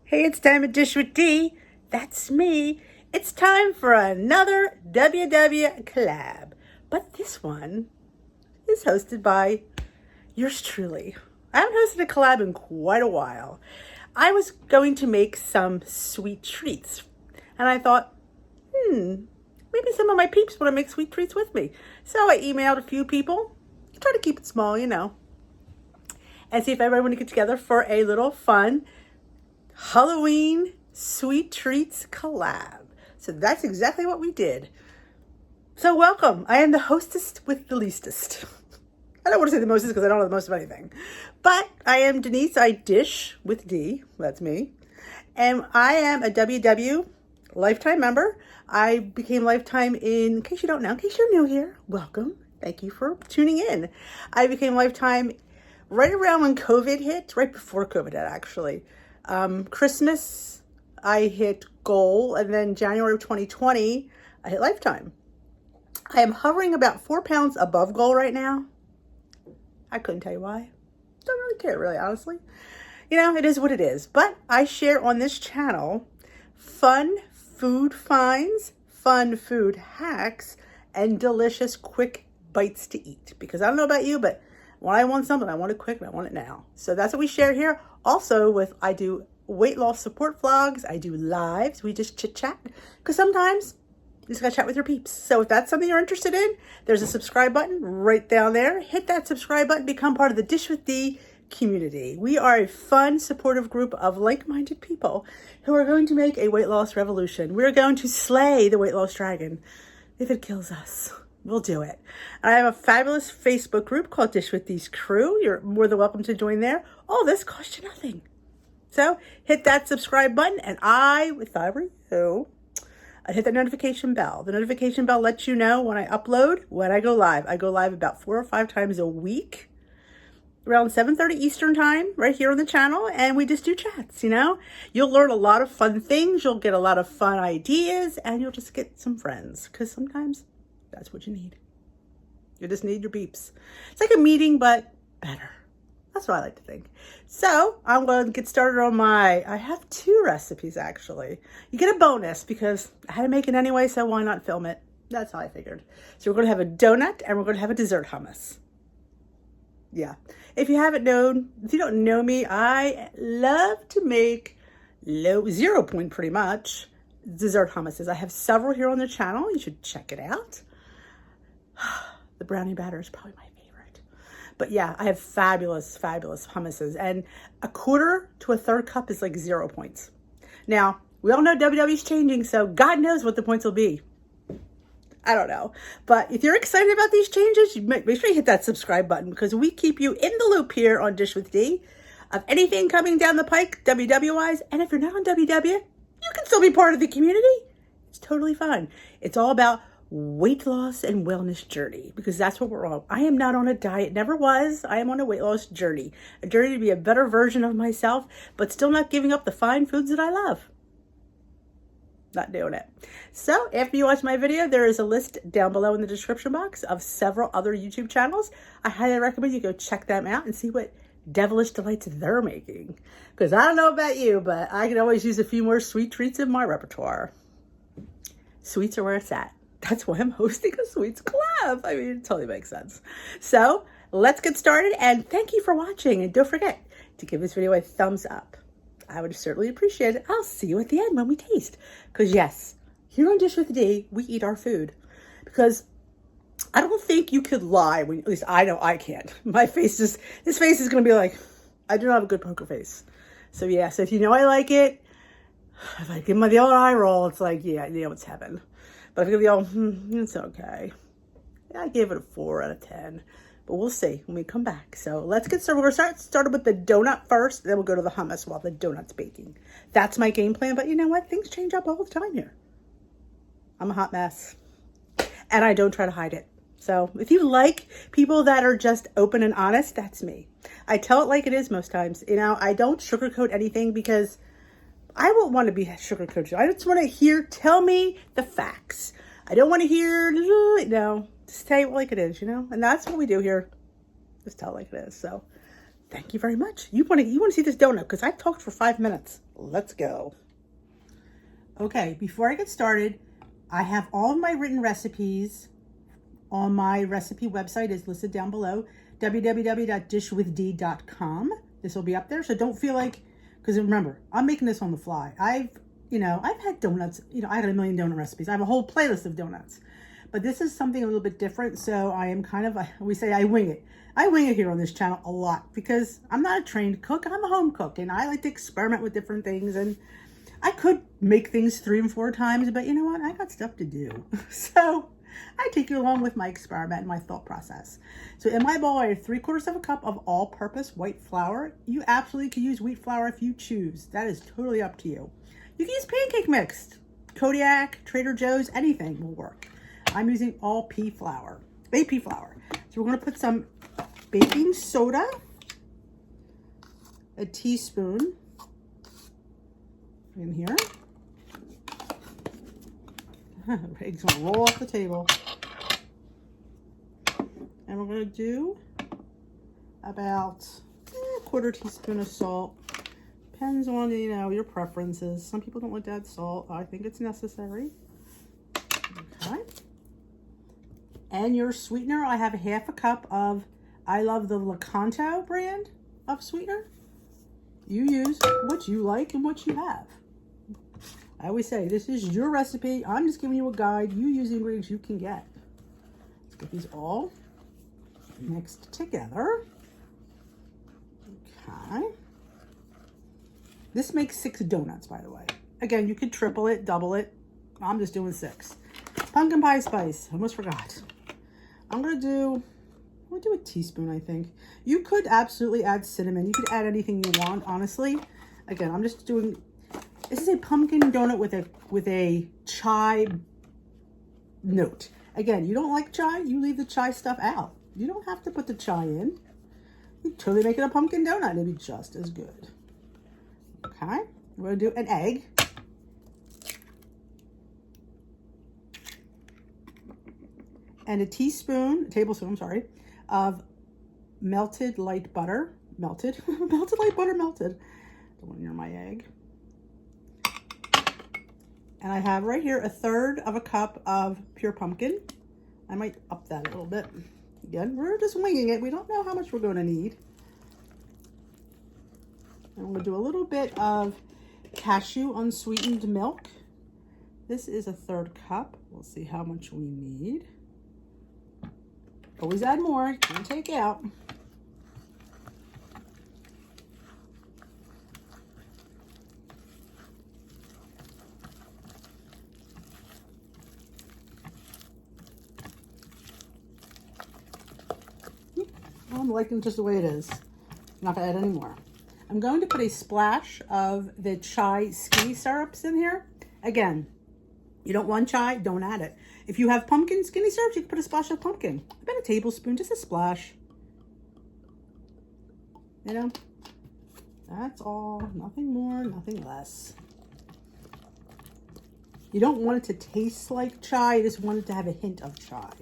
Hey, it's time to dish with D. That's me. It's time for another WW Collab. But this one is hosted by yours truly. I haven't hosted a collab in quite a while. I was going to make some sweet treats. And I thought, maybe some of my peeps want to make sweet treats with me. So I emailed a few people. Try to keep it small, and see if everybody want to get together for a little fun Halloween sweet treats collab. So that's exactly what we did. So welcome. I am the hostess with the leastest. I don't want to say the mostest because I don't know the most of anything. But I am Denise. I dish with D. That's me. And I am a WW lifetime member. I became lifetime in case you don't know, in case you're new here, welcome. Thank you for tuning in. I became lifetime right around when COVID hit, right before COVID hit actually. Christmas, I hit goal, and then January of 2020, I hit lifetime. I am hovering about 4 pounds above goal right now. I couldn't tell you why. Don't really care, really, honestly. It is what it is. But I share on this channel fun food finds, fun food hacks, and delicious quick bites to eat. Because I don't know about you, but when I want something, I want it quick and I want it now. So that's what we share here. Also, I do weight loss support vlogs. I do lives. We just chit chat because sometimes you just gotta chat with your peeps. So if that's something you're interested in, there's a subscribe button right down there. Hit that subscribe button, become part of the Dish with D community. We are a fun, supportive group of like-minded people who are going to make a weight loss revolution. We're going to slay the weight loss dragon. If it kills us, we'll do it. I have a fabulous Facebook group called Dish with D's Crew. You're more than welcome to join there. All this costs you nothing. So hit that subscribe button, and if I were you, I'd hit that notification bell. The notification bell lets you know when I upload, when I go live. I go live about 4 or 5 times a week, around 7:30 Eastern time, right here on the channel, and we just do chats, You'll learn a lot of fun things, you'll get a lot of fun ideas, and you'll just get some friends, because sometimes that's what you need. You just need your peeps. It's like a meeting, but better. That's what I like to think. So I'm going to get started on I have 2 recipes actually. You get a bonus because I had to make it anyway, so why not film it? That's how I figured. So we're going to have a donut and we're going to have a dessert hummus. Yeah. If you don't know me, I love to make 0 point pretty much dessert hummuses. I have several here on the channel. You should check it out. The brownie batter is probably my favorite. But yeah, I have fabulous, fabulous hummuses. And 1/4 to 1/3 cup is like 0 points. Now, we all know WW's changing, so God knows what the points will be. I don't know. But if you're excited about these changes, make sure you hit that subscribe button because we keep you in the loop here on Dish with D of anything coming down the pike, WW-wise. And if you're not on WW, you can still be part of the community. It's totally fine. It's all about weight loss and wellness journey because that's what we're on. I am not on a diet, never was. I am on a weight loss journey, a journey to be a better version of myself, but still not giving up the fine foods that I love. Not doing it. So after you watch my video, there is a list down below in the description box of several other YouTube channels. I highly recommend you go check them out and see what devilish delights they're making. Because I don't know about you, but I can always use a few more sweet treats in my repertoire. Sweets are where it's at. That's why I'm hosting a sweets collab. I mean, it totally makes sense. So let's get started, and thank you for watching. And don't forget to give this video a thumbs up. I would certainly appreciate it. I'll see you at the end when we taste. Because yes, here on Dish with D, we eat our food. Because I don't think you could lie when, at least I know I can't. This face is going to be like, I do not have a good poker face. So yeah, so if you know I like it, if I give my the old eye roll, it's like, yeah, it's heaven. But if I give the old, it's okay. Yeah, I gave it a 4 out of 10. But we'll see when we come back. So let's get started. We're going to start with the donut first. Then we'll go to the hummus while the donut's baking. That's my game plan. But you know what? Things change up all the time here. I'm a hot mess. And I don't try to hide it. So if you like people that are just open and honest, that's me. I tell it like it is most times. I don't sugarcoat anything because I won't want to be sugarcoated. I just want to tell me the facts. I don't want to hear, no, just tell it like it is, you know? And that's what we do here. Just tell it like it is. So thank you very much. You want to see this donut because I talked for 5 minutes. Let's go. Okay, before I get started, I have all of my written recipes on my recipe website is listed down below, www.dishwithd.com. This will be up there, so don't feel like, because remember, I'm making this on the fly. I've had donuts, I got a million donut recipes. I have a whole playlist of donuts, but this is something a little bit different, so I am kind of, we say I wing it. I wing it here on this channel a lot because I'm not a trained cook. I'm a home cook, and I like to experiment with different things, and I could make things 3 and 4 times, but you know what? I got stuff to do. So I take you along with my experiment and my thought process. So in my bowl, I have 3/4 of a cup of all-purpose white flour. You absolutely can use wheat flour if you choose. That is totally up to you. You can use pancake mix, Kodiak, Trader Joe's, anything will work. I'm using all-pea flour, AP flour. So we're going to put some baking soda, a teaspoon in here. Eggs gonna roll off the table. And we're gonna do about a 1/4 teaspoon of salt. Depends on, your preferences. Some people don't like to add salt. I think it's necessary. Okay. And your sweetener, I have 1/2 cup of, I love the Lakanto brand of sweetener. You use what you like and what you have. I always say, this is your recipe. I'm just giving you a guide. You use the ingredients you can get. Let's get these all mixed together. Okay. This makes 6 donuts, by the way. Again, you could triple it, double it. I'm just doing 6. Pumpkin pie spice. Almost forgot. I'm going to do a teaspoon, I think. You could absolutely add cinnamon. You could add anything you want, honestly. Again, I'm just doing... This is a pumpkin donut with a chai note. Again, you don't like chai, you leave the chai stuff out. You don't have to put the chai in. You totally make it a pumpkin donut. It'll be just as good. Okay, we're going to do an egg. And a tablespoon, of melted light butter. Melted light butter, melted. Don't want near my egg. And I have right here 1/3 of a cup of pure pumpkin. I might up that a little bit. Again, we're just winging it. We don't know how much we're going to need. And I'm going to do a little bit of cashew unsweetened milk. This is 1/3 cup. We'll see how much we need. Always add more. Don't take out. I'm liking just the way it is. I'm not going to add any more. I'm going to put a splash of the chai skinny syrups in here. Again, you don't want chai, don't add it. If you have pumpkin skinny syrups, you can put a splash of pumpkin. About a tablespoon, just a splash. That's all. Nothing more, nothing less. You don't want it to taste like chai. You just want it to have a hint of chai.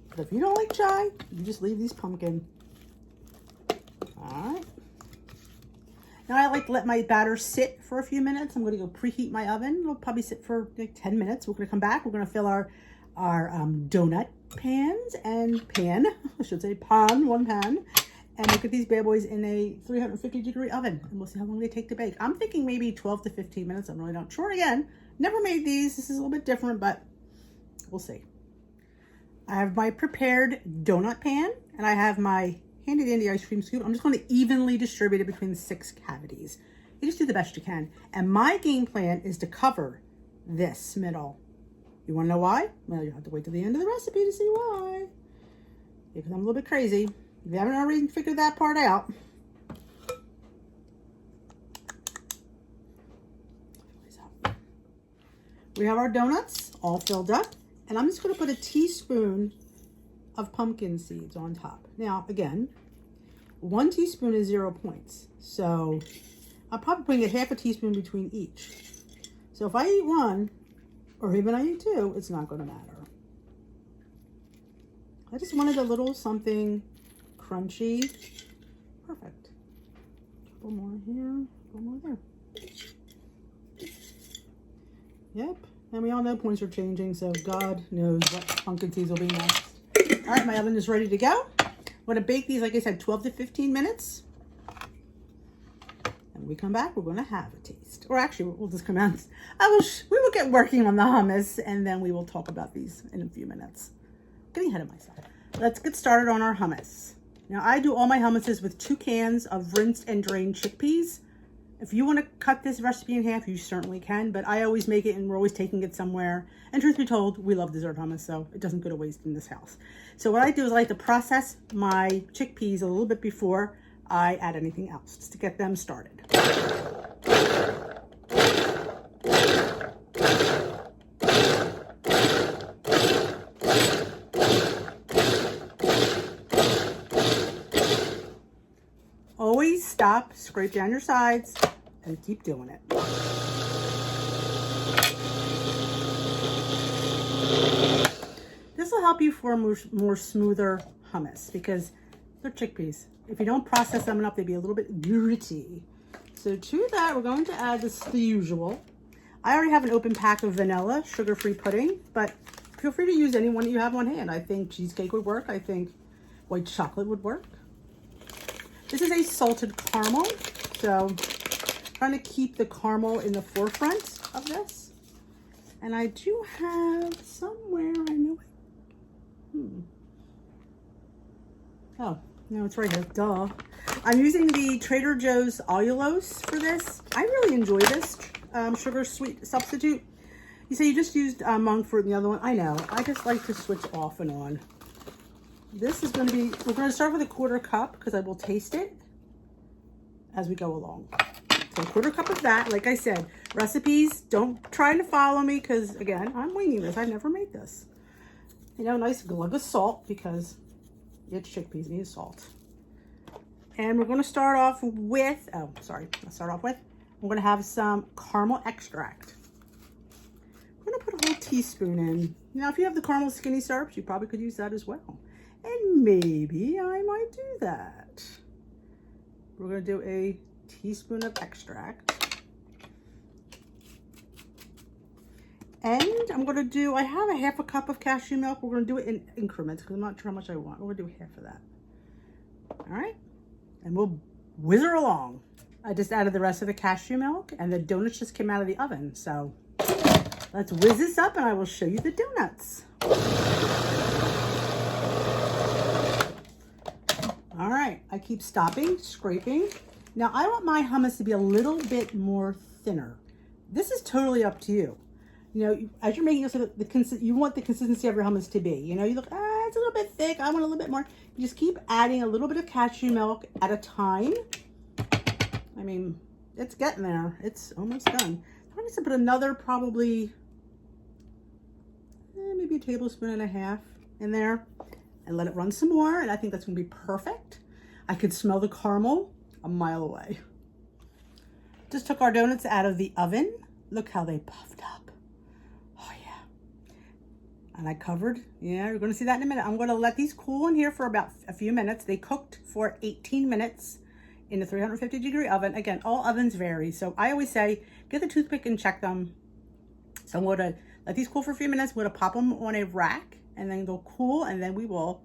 But if you don't like chai, you just leave these pumpkin. All right. Now I like to let my batter sit for a few minutes. I'm going to go preheat my oven. It'll probably sit for like 10 minutes. We're going to come back. We're going to fill our donut pans and pan. I should say pan, 1 pan. And look at these bad boys in a 350-degree oven. And we'll see how long they take to bake. I'm thinking maybe 12 to 15 minutes. I'm really not sure. Again, never made these. This is a little bit different, but we'll see. I have my prepared donut pan, and I have my handy dandy ice cream scoop. I'm just going to evenly distribute it between the 6 cavities. You just do the best you can. And my game plan is to cover this middle. You want to know why? Well, you have to wait till the end of the recipe to see why. Because I'm a little bit crazy. If you haven't already figured that part out. We have our donuts all filled up. And I'm just going to put a teaspoon of pumpkin seeds on top. Now, again, 1 teaspoon is 0 points. So I'll probably bring a 1/2 teaspoon between each. So if I eat one, or even I eat two, it's not going to matter. I just wanted a little something crunchy. Perfect. A couple more here, a couple more there. Yep. And we all know points are changing, so God knows what pumpkin seeds will be next. All right, my oven is ready to go. I'm going to bake these, like I said, 12 to 15 minutes. And when we come back, we're going to have a taste. Or actually, we'll just come out. We will get working on the hummus, and then we will talk about these in a few minutes. Getting ahead of myself. Let's get started on our hummus. Now, I do all my hummuses with 2 cans of rinsed and drained chickpeas. If you want to cut this recipe in half, you certainly can, but I always make it and we're always taking it somewhere. And truth be told, we love dessert hummus, so it doesn't go to waste in this house. So what I do is I like to process my chickpeas a little bit before I add anything else, just to get them started. Always stop, scrape down your sides, and keep doing it. This will help you form more smoother hummus because they're chickpeas. If you don't process them enough, they'd be a little bit gritty. So to that, we're going to add the usual. I already have an open pack of vanilla sugar-free pudding, but feel free to use any one that you have on hand. I think cheesecake would work. I think white chocolate would work. This is a salted caramel, so trying to keep the caramel in the forefront of this. And I do have somewhere, I know it. Oh, no, it's right here, duh. I'm using the Trader Joe's allulose for this. I really enjoy this sugar sweet substitute. You say you just used monk fruit in the other one. I know, I just like to switch off and on. This is going to be, we're going to start with a 1/4 cup because I will taste it as we go along. So a 1/4 cup of that. Like I said, recipes, don't try to follow me because, again, I'm winging this. I've never made this. You know, nice glug of salt because it's chickpeas, need salt. And we're going to start off with, we're going to have some caramel extract. I'm going to put a whole teaspoon in. Now, if you have the caramel skinny syrups, you probably could use that as well. And maybe I might do that. We're going to do a teaspoon of extract. And I'm going to do, I have a 1/2 cup of cashew milk. We're going to do it in increments because I'm not sure how much I want. We're going to do 1/2 of that. All right. And we'll whizzer along. I just added the rest of the cashew milk and the donuts just came out of the oven. So let's whiz this up and I will show you the donuts. All right, I keep stopping, scraping. Now I want my hummus to be a little bit more thinner. This is totally up to you. You know, as you're making it, you want the consistency of your hummus to be. You know, you look, it's a little bit thick. I want a little bit more. You just keep adding a little bit of cashew milk at a time. I mean, it's getting there. It's almost done. I need to put another probably, maybe a 1.5 tablespoons in there. And let it run some more, and I think that's going to be perfect. I could smell the caramel a mile away. Just took our donuts out of the oven. Look how they puffed up. Oh, yeah. And I covered, you're going to see that in a minute. I'm going to let these cool in here for about a few minutes. They cooked for 18 minutes in a 350-degree oven. Again, all ovens vary, so I always say, get the toothpick and check them. So I'm going to let these cool for a few minutes. We're going to pop them on a rack and then they'll cool, and then we will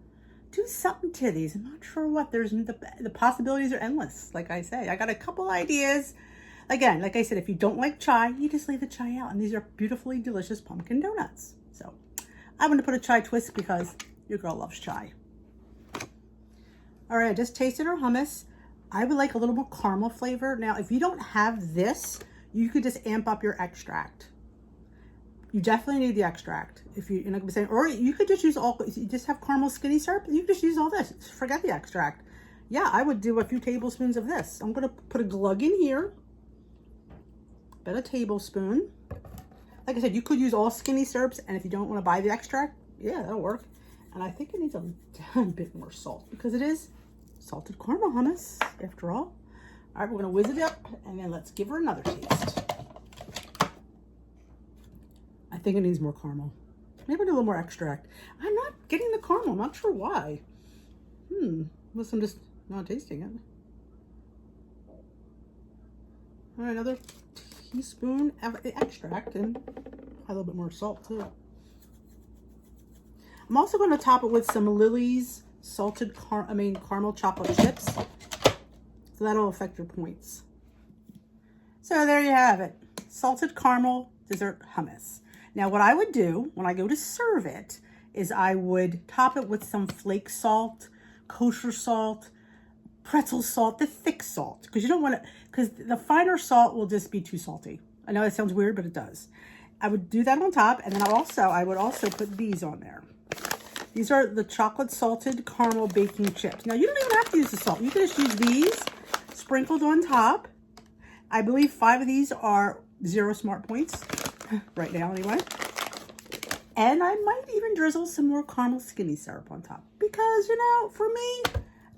do something to these. I'm not sure what. The possibilities are endless. Like I say, I got a couple ideas. Again, like I said, if you don't like chai, you just leave the chai out, and these are beautifully delicious pumpkin donuts. So I'm going to put a chai twist because your girl loves chai. All right, I just tasted our hummus. I would like a little more caramel flavor. Now, if you don't have this, you could just amp up your extract. You definitely need the extract. If you're not gonna be saying, or you could just use you just have caramel skinny syrup, you just use all this. Forget the extract. Yeah, I would do a few tablespoons of this. I'm gonna put a glug in here, about a tablespoon. Like I said, you could use all skinny syrups, and if you don't want to buy the extract, yeah, that'll work. And I think it needs a bit more salt because it is salted caramel hummus after all. All right, we're gonna whiz it up, and then let's give her another taste. think it needs more caramel. Maybe a little more extract. I'm not getting the caramel. I'm not sure why. Unless I'm just not tasting it. All right, another teaspoon of extract and a little bit more salt too. I'm also going to top it with some Lily's salted caramel chocolate chips. So that'll affect your points. So there you have it. Salted caramel dessert hummus. Now what I would do when I go to serve it is I would top it with some flake salt, kosher salt, pretzel salt, the thick salt, because you don't want to, because the finer salt will just be too salty. I know that sounds weird, but it does. I would do that on top, and then I would also put these on there. These are the chocolate salted caramel baking chips. Now you don't even have to use the salt. You can just use these sprinkled on top. I believe 5 of these are 0 smart points right now anyway. And I might even drizzle some more caramel skinny syrup on top because, you know, for me,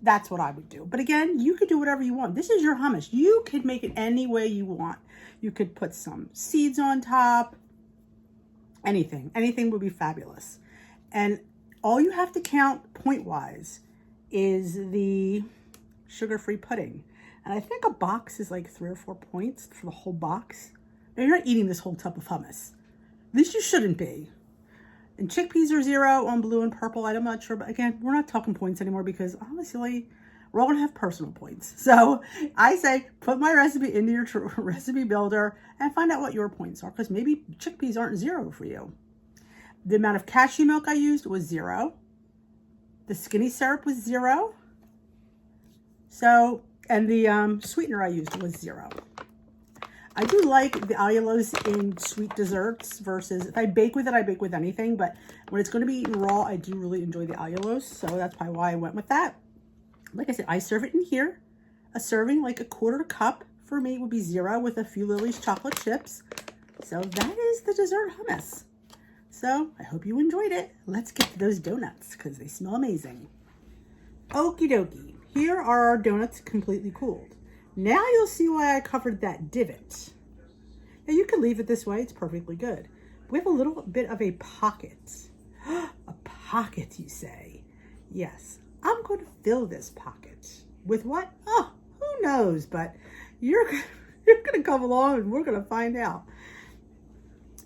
that's what I would do. But again, you could do whatever you want. This is your hummus. You could make it any way you want. You could put some seeds on top. Anything would be fabulous. And all you have to count point-wise is the sugar-free pudding. And I think a box is like 3 or 4 points for the whole box. Now, you're not eating this whole tub of hummus. At least you shouldn't be. And chickpeas are 0 on blue and purple. I'm not sure, but again, we're not talking points anymore because honestly, we're all gonna have personal points. So I say, put my recipe into your recipe builder and find out what your points are, because maybe chickpeas aren't 0 for you. The amount of cashew milk I used was 0. The skinny syrup was 0. So, and the sweetener I used was 0. I do like the allulose in sweet desserts versus, if I bake with it, I bake with anything, but when it's going to be eaten raw, I do really enjoy the allulose, so that's probably why I went with that. Like I said, I serve it in here. A serving, like a 1/4 cup for me, would be 0 with a few Lily's chocolate chips. So that is the dessert hummus. So I hope you enjoyed it. Let's get to those donuts because they smell amazing. Okie dokie. Here are our donuts completely cooled. Now you'll see why I covered that divot. Now you can leave it this way. It's perfectly good. We have a little bit of a pocket. A pocket, you say? Yes. I'm going to fill this pocket with what? Oh, who knows? But you're going to come along and we're going to find out.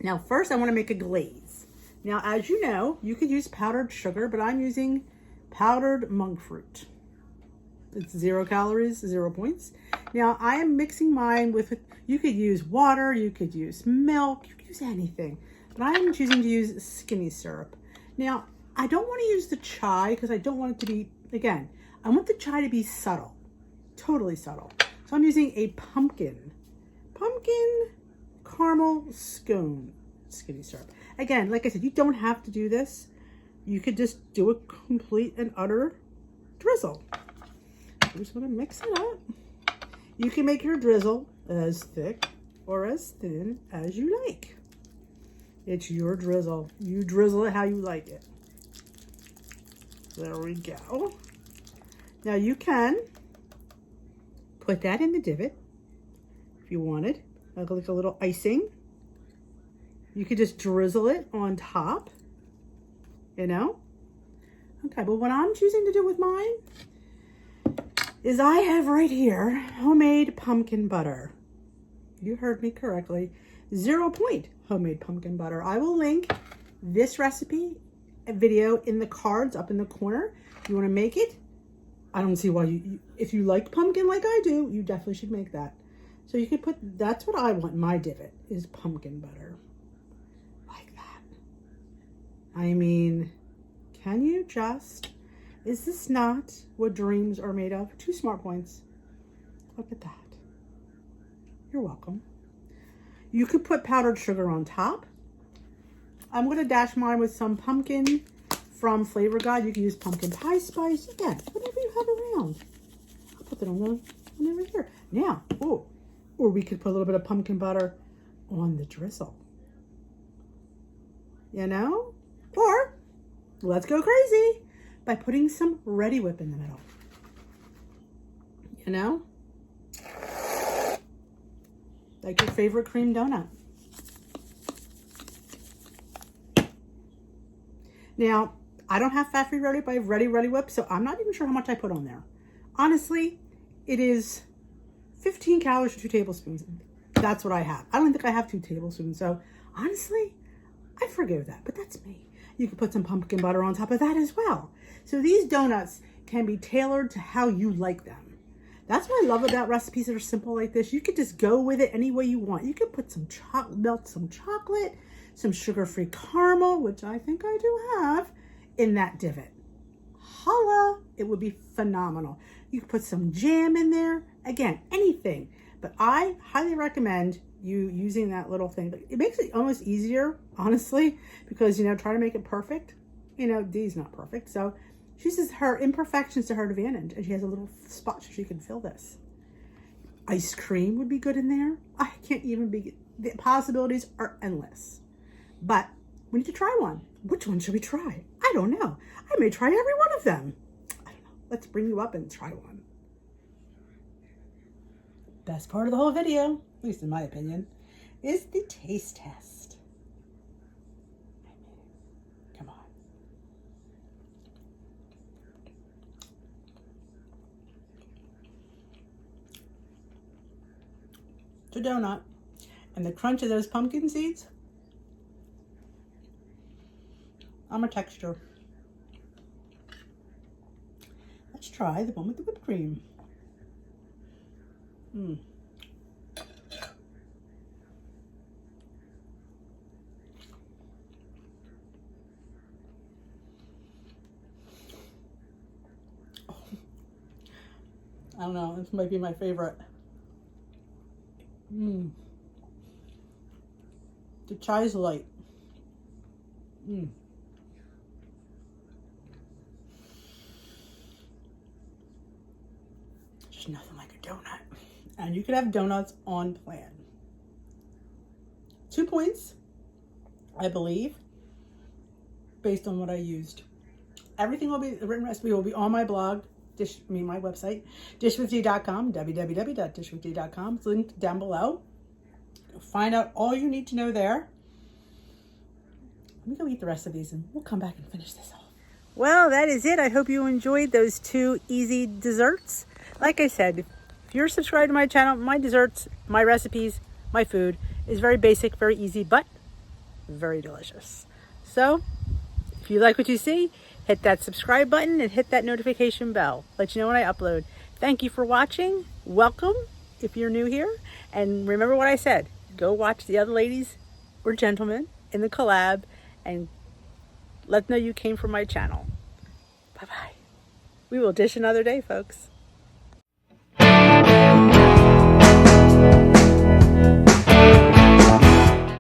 Now, first I want to make a glaze. Now, as you know, you could use powdered sugar, but I'm using powdered monk fruit. It's 0 calories, 0 points. Now, I am mixing mine with, you could use water, you could use milk, you could use anything. But I'm choosing to use skinny syrup. Now, I don't want to use the chai because I don't want it to be, again, I want the chai to be subtle, totally subtle. So I'm using a pumpkin caramel scone skinny syrup. Again, like I said, you don't have to do this. You could just do a complete and utter drizzle. I'm just going to mix it up. You can make your drizzle as thick or as thin as you like. It's your drizzle. You drizzle it how you like it. There we go. Now you can put that in the divot if you wanted, like a little icing. You could just drizzle it on top, you know? Okay, but what I'm choosing to do with mine is I have right here homemade pumpkin butter. You heard me correctly. 0 point homemade pumpkin butter. I will link this recipe video in the cards up in the corner. If you want to make it, I don't see why if you like pumpkin like I do, you definitely should make that. So you could put, that's what I want, my divot is pumpkin butter. Like that. I mean, can you just, is this not what dreams are made of? 2 smart points. Look at that. You're welcome. You could put powdered sugar on top. I'm going to dash mine with some pumpkin from Flavor God. You can use pumpkin pie spice. Again, whatever you have around. I'll put that on over here. Now, oh, or we could put a little bit of pumpkin butter on the drizzle. You know? Or, let's go crazy by putting some Ready Whip in the middle. You know? Like your favorite cream donut. Now, I don't have fat-free Ready, but I have Ready Whip, so I'm not even sure how much I put on there. Honestly, it is 15 calories for 2 tablespoons. That's what I have. I don't think I have 2 tablespoons, so honestly, I forgive that, but that's me. You can put some pumpkin butter on top of that as well. So these donuts can be tailored to how you like them. That's what I love about recipes that are simple like this. You could just go with it any way you want. You could put some melt some chocolate, some sugar-free caramel, which I think I do have, in that divot. Holla! It would be phenomenal. You could put some jam in there. Again, anything. But I highly recommend you using that little thing. It makes it almost easier, honestly, because, you know, try to make it perfect. You know, Dee's not perfect. So she uses her imperfections to her advantage, and she has a little spot so she can fill this. Ice cream would be good in there. I can't even be, the possibilities are endless. But we need to try one. Which one should we try? I don't know. I may try every one of them. I don't know. Let's bring you up and try one. Best part of the whole video, at least in my opinion, is the taste test. Come on. It's a donut. And the crunch of those pumpkin seeds, I'm a texture. Let's try the one with the whipped cream. Oh. I don't know, this might be my favorite. The chai's light. There's nothing like a donut. And you could have donuts on plan. 2 points, I believe, based on what I used. Everything will be, the written recipe will be on my blog, my website, dish50.com, www.dish50.com. It's linked down below. Find out all you need to know there. Let me go eat the rest of these and we'll come back and finish this off. Well, that is it. I hope you enjoyed those 2 easy desserts. Like I said, if you're subscribed to my channel, my desserts, my recipes, my food is very basic, very easy, but very delicious. So, if you like what you see, hit that subscribe button and hit that notification bell. Let you know when I upload. Thank you for watching. Welcome if you're new here. And remember what I said. Go watch the other ladies or gentlemen in the collab and let them know you came from my channel. Bye-bye. We will dish another day, folks.